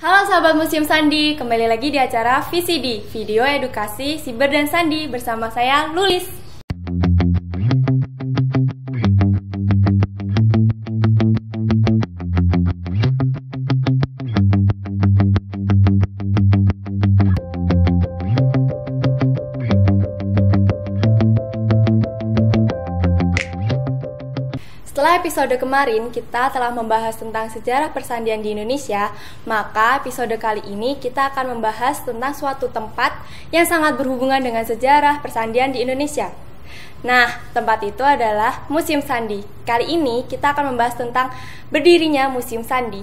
Halo sahabat Museum Sandi, kembali lagi di acara VCD, Video Edukasi Siber dan Sandi bersama saya Lulis. Setelah episode kemarin kita telah membahas tentang sejarah persandian di Indonesia, maka episode kali ini kita akan membahas tentang suatu tempat yang sangat berhubungan dengan sejarah persandian di Indonesia. Nah, tempat itu adalah Museum Sandi. Kali ini kita akan membahas tentang berdirinya Museum Sandi.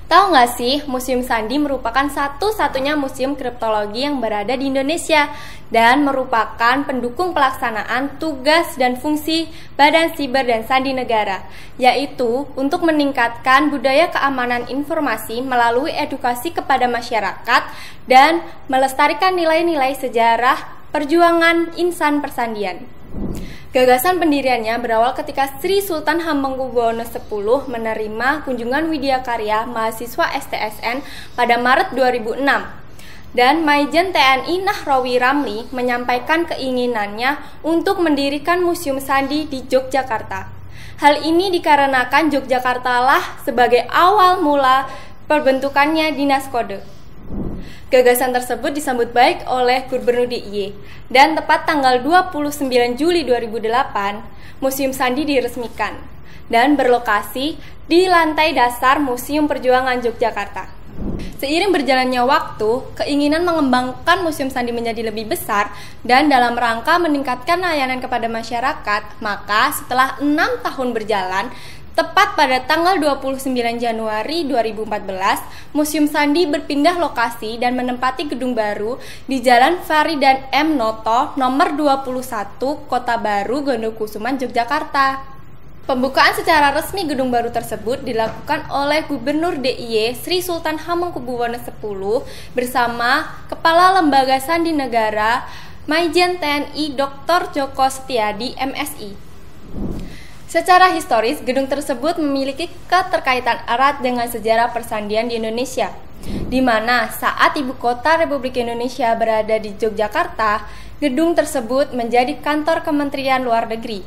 Tahu nggak sih, Museum Sandi merupakan satu-satunya museum kriptologi yang berada di Indonesia dan merupakan pendukung pelaksanaan tugas dan fungsi Badan Siber dan Sandi Negara, yaitu untuk meningkatkan budaya keamanan informasi melalui edukasi kepada masyarakat dan melestarikan nilai-nilai sejarah perjuangan insan persandian. Gagasan pendiriannya berawal ketika Sri Sultan Hamengkubuwono X menerima kunjungan Widyakarya mahasiswa STSN pada Maret 2006. Dan Maijen TNI Nahrawi Ramli menyampaikan keinginannya untuk mendirikan Museum Sandi di Yogyakarta. Hal ini dikarenakan Yogyakarta lah sebagai awal mula perbentukannya Dinas Kode. Gagasan tersebut disambut baik oleh Gubernur DIY dan tepat tanggal 29 Juli 2008, Museum Sandi diresmikan dan berlokasi di lantai dasar Museum Perjuangan Yogyakarta. Seiring berjalannya waktu, keinginan mengembangkan Museum Sandi menjadi lebih besar dan dalam rangka meningkatkan layanan kepada masyarakat, maka setelah 6 tahun berjalan, tepat pada tanggal 29 Januari 2014, Museum Sandi berpindah lokasi dan menempati gedung baru di Jalan Faridan M. Noto, nomor 21, Kota Baru, Gondokusuman, Yogyakarta. Pembukaan secara resmi gedung baru tersebut dilakukan oleh Gubernur DIY Sri Sultan Hamengkubuwono X bersama Kepala Lembaga Sandi Negara Maijen TNI Dr. Djoko Setiadi, MSI. Secara historis, gedung tersebut memiliki keterkaitan erat dengan sejarah persandian di Indonesia, di mana saat ibu kota Republik Indonesia berada di Yogyakarta, gedung tersebut menjadi kantor Kementerian Luar Negeri.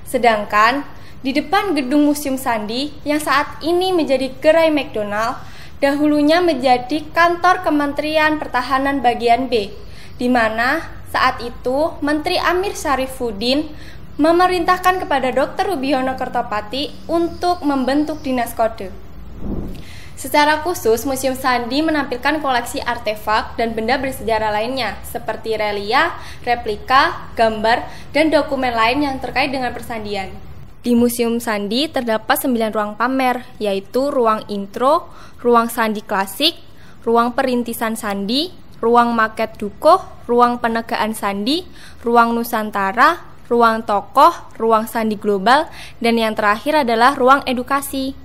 Sedangkan di depan gedung Museum Sandi yang saat ini menjadi gerai McDonald, dahulunya menjadi kantor Kementerian Pertahanan bagian B, di mana saat itu Menteri Amir Syarifuddin memerintahkan kepada Dr. Rubiono Kertopati untuk membentuk Dinas Kode. Secara khusus, Museum Sandi menampilkan koleksi artefak dan benda bersejarah lainnya, seperti relia, replika, gambar, dan dokumen lain yang terkait dengan persandian. Di Museum Sandi terdapat 9 ruang pamer, yaitu ruang intro, ruang sandi klasik, ruang perintisan sandi, ruang maket dukuh, ruang penegaan sandi, ruang Nusantara, ruang tokoh, ruang sandi global, dan yang terakhir adalah ruang edukasi.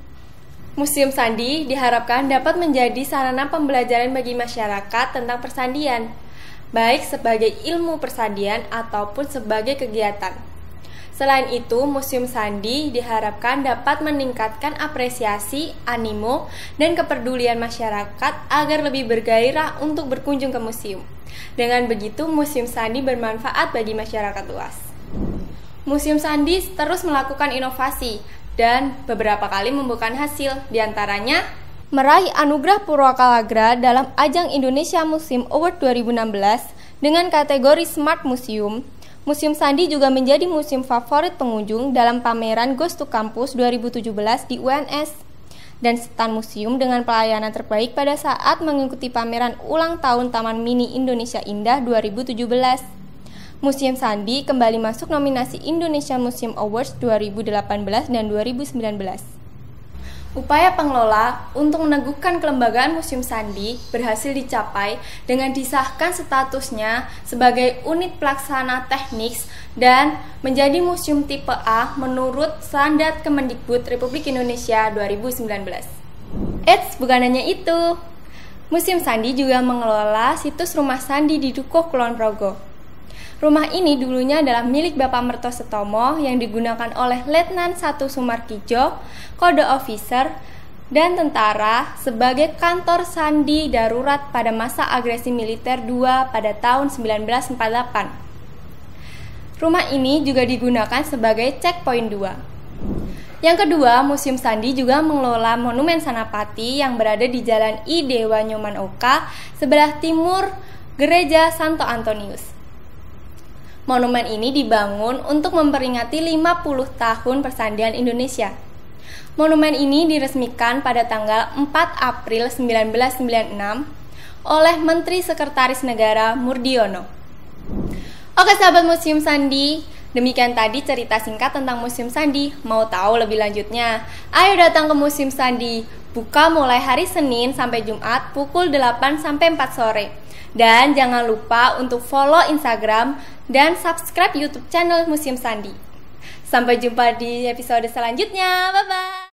Museum Sandi diharapkan dapat menjadi sarana pembelajaran bagi masyarakat tentang persandian, baik sebagai ilmu persandian ataupun sebagai kegiatan. Selain itu, Museum Sandi diharapkan dapat meningkatkan apresiasi, animo, dan kepedulian masyarakat agar lebih bergairah untuk berkunjung ke museum. Dengan begitu, Museum Sandi bermanfaat bagi masyarakat luas. Museum Sandi terus melakukan inovasi dan beberapa kali membuahkan hasil, diantaranya meraih anugerah Purwakalagra dalam ajang Indonesia Museum Award 2016 dengan kategori Smart Museum. Museum Sandi juga menjadi museum favorit pengunjung dalam pameran Ghost to Campus 2017 di UNS dan stand museum dengan pelayanan terbaik pada saat mengikuti pameran ulang tahun Taman Mini Indonesia Indah 2017. Museum Sandi kembali masuk nominasi Indonesia Museum Awards 2018 dan 2019. Upaya pengelola untuk meneguhkan kelembagaan Museum Sandi berhasil dicapai dengan disahkan statusnya sebagai unit pelaksana teknis dan menjadi museum tipe A menurut standar Kemendikbud Republik Indonesia 2019. Bukan hanya itu, Museum Sandi juga mengelola situs Rumah Sandi di Dukuh, Kulon Progo. Rumah ini dulunya adalah milik Bapak Mertosetomo yang digunakan oleh Letnan 1 Sumarkijo, Kode Officer, dan tentara sebagai kantor sandi darurat pada masa agresi militer II pada tahun 1948. Rumah ini juga digunakan sebagai checkpoint 2. Yang kedua, Museum Sandi juga mengelola Monumen Sanapati yang berada di Jalan I Dewa Nyoman Oka, sebelah timur Gereja Santo Antonius. Monumen ini dibangun untuk memperingati 50 tahun persandian Indonesia. Monumen ini diresmikan pada tanggal 4 April 1996 oleh Menteri Sekretaris Negara Murdiono. Oke sahabat Museum Sandi, demikian tadi cerita singkat tentang Museum Sandi. Mau tahu lebih lanjutnya? Ayo datang ke Museum Sandi. Buka mulai hari Senin sampai Jumat pukul 8 sampai 4 sore. Dan jangan lupa untuk follow Instagram dan subscribe YouTube channel Museum Sandi. Sampai jumpa di episode selanjutnya. Bye-bye.